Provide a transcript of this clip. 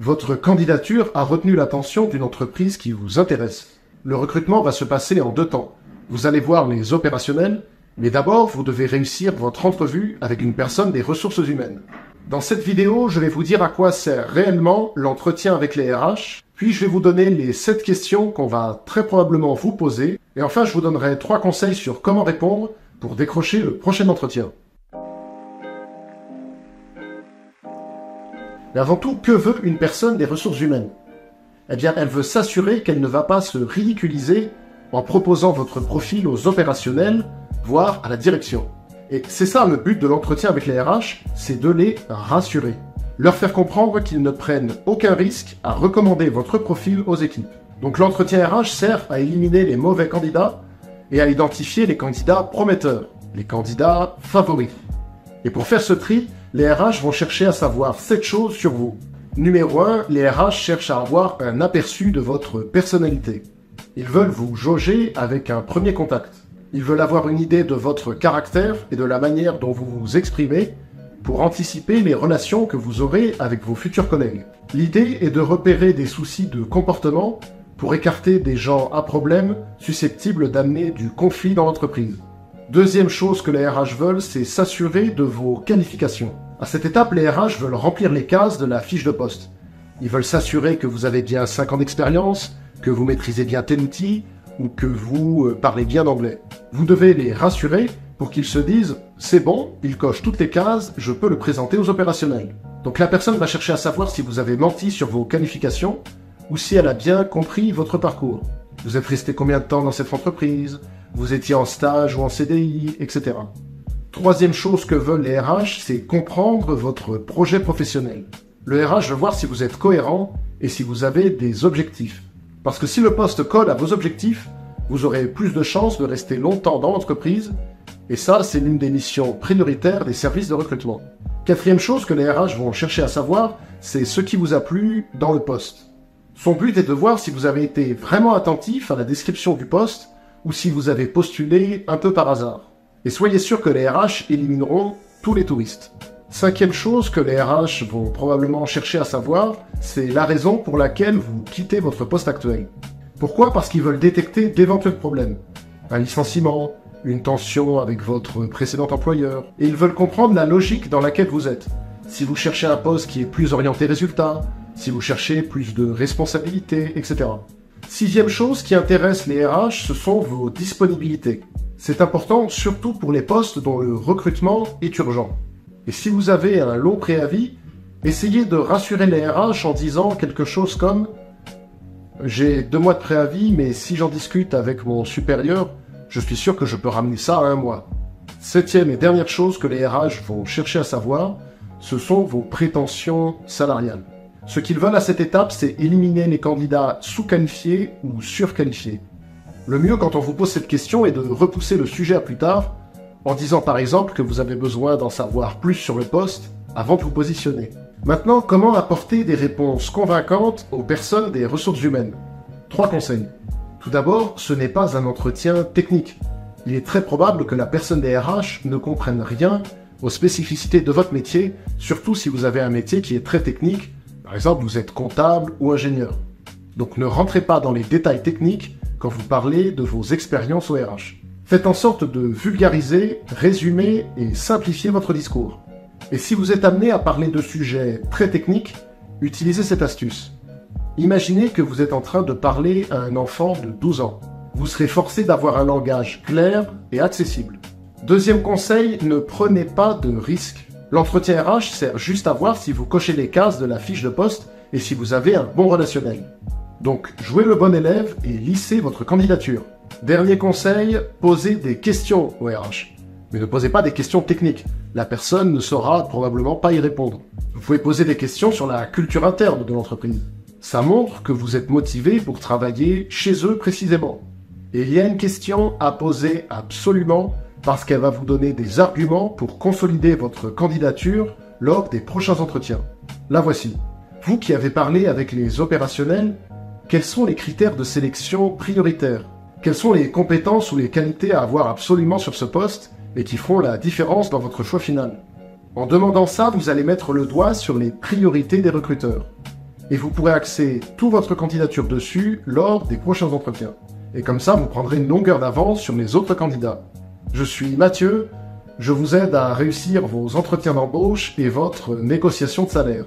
Votre candidature a retenu l'attention d'une entreprise qui vous intéresse. Le recrutement va se passer en 2 temps. Vous allez voir les opérationnels, mais d'abord, vous devez réussir votre entrevue avec une personne des ressources humaines. Dans cette vidéo, je vais vous dire à quoi sert réellement l'entretien avec les RH, puis je vais vous donner les 7 questions qu'on va très probablement vous poser, et enfin je vous donnerai 3 conseils sur comment répondre pour décrocher le prochain entretien. Mais avant tout, que veut une personne des ressources humaines? Eh bien, elle veut s'assurer qu'elle ne va pas se ridiculiser en proposant votre profil aux opérationnels, voire à la direction. Et c'est ça le but de l'entretien avec les RH, c'est de les rassurer. Leur faire comprendre qu'ils ne prennent aucun risque à recommander votre profil aux équipes. Donc l'entretien RH sert à éliminer les mauvais candidats et à identifier les candidats prometteurs, les candidats favoris. Et pour faire ce tri, les RH vont chercher à savoir 7 choses sur vous. Numéro 1, les RH cherchent à avoir un aperçu de votre personnalité. Ils veulent vous jauger avec un premier contact. Ils veulent avoir une idée de votre caractère et de la manière dont vous vous exprimez pour anticiper les relations que vous aurez avec vos futurs collègues. L'idée est de repérer des soucis de comportement pour écarter des gens à problème susceptibles d'amener du conflit dans l'entreprise. Deuxième chose que les RH veulent, c'est s'assurer de vos qualifications. À cette étape, les RH veulent remplir les cases de la fiche de poste. Ils veulent s'assurer que vous avez bien 5 ans d'expérience, que vous maîtrisez bien tel outil, ou que vous parlez bien anglais. Vous devez les rassurer pour qu'ils se disent « c'est bon, il coche toutes les cases, je peux le présenter aux opérationnels ». Donc la personne va chercher à savoir si vous avez menti sur vos qualifications ou si elle a bien compris votre parcours. Vous êtes resté combien de temps dans cette entreprise? Vous étiez en stage ou en CDI, etc. Troisième chose que veulent les RH, c'est comprendre votre projet professionnel. Le RH veut voir si vous êtes cohérent et si vous avez des objectifs. Parce que si le poste colle à vos objectifs, vous aurez plus de chances de rester longtemps dans l'entreprise, et ça, c'est l'une des missions prioritaires des services de recrutement. Quatrième chose que les RH vont chercher à savoir, c'est ce qui vous a plu dans le poste. Son but est de voir si vous avez été vraiment attentif à la description du poste, ou si vous avez postulé un peu par hasard. Et soyez sûr que les RH élimineront tous les touristes. Cinquième chose que les RH vont probablement chercher à savoir, c'est la raison pour laquelle vous quittez votre poste actuel. Pourquoi? Parce qu'ils veulent détecter d'éventuels problèmes. Un licenciement, une tension avec votre précédent employeur. Et ils veulent comprendre la logique dans laquelle vous êtes. Si vous cherchez un poste qui est plus orienté résultat, si vous cherchez plus de responsabilités, etc. Sixième chose qui intéresse les RH, ce sont vos disponibilités. C'est important surtout pour les postes dont le recrutement est urgent. Et si vous avez un long préavis, essayez de rassurer les RH en disant quelque chose comme « J'ai 2 mois de préavis, mais si j'en discute avec mon supérieur, je suis sûr que je peux ramener ça à 1 mois. » Septième et dernière chose que les RH vont chercher à savoir, ce sont vos prétentions salariales. Ce qu'ils veulent à cette étape, c'est éliminer les candidats sous-qualifiés ou surqualifiés. Le mieux quand on vous pose cette question est de repousser le sujet à plus tard, en disant par exemple que vous avez besoin d'en savoir plus sur le poste avant de vous positionner. Maintenant, comment apporter des réponses convaincantes aux personnes des ressources humaines? 3 conseils. Tout d'abord, ce n'est pas un entretien technique. Il est très probable que la personne des RH ne comprenne rien aux spécificités de votre métier, surtout si vous avez un métier qui est très technique. Par exemple, vous êtes comptable ou ingénieur. Donc ne rentrez pas dans les détails techniques quand vous parlez de vos expériences au RH. Faites en sorte de vulgariser, résumer et simplifier votre discours. Et si vous êtes amené à parler de sujets très techniques, utilisez cette astuce. Imaginez que vous êtes en train de parler à un enfant de 12 ans. Vous serez forcé d'avoir un langage clair et accessible. Deuxième conseil, ne prenez pas de risques. L'entretien RH sert juste à voir si vous cochez les cases de la fiche de poste et si vous avez un bon relationnel. Donc, jouez le bon élève et lissez votre candidature. Dernier conseil, posez des questions au RH. Mais ne posez pas des questions techniques. La personne ne saura probablement pas y répondre. Vous pouvez poser des questions sur la culture interne de l'entreprise. Ça montre que vous êtes motivé pour travailler chez eux précisément. Et il y a une question à poser absolument parce qu'elle va vous donner des arguments pour consolider votre candidature lors des prochains entretiens. La voici. Vous qui avez parlé avec les opérationnels, quels sont les critères de sélection prioritaires? Quelles sont les compétences ou les qualités à avoir absolument sur ce poste et qui feront la différence dans votre choix final? En demandant ça, vous allez mettre le doigt sur les priorités des recruteurs. et vous pourrez axer toute votre candidature dessus lors des prochains entretiens. Et comme ça, vous prendrez une longueur d'avance sur les autres candidats. Je suis Mathieu, je vous aide à réussir vos entretiens d'embauche et votre négociation de salaire.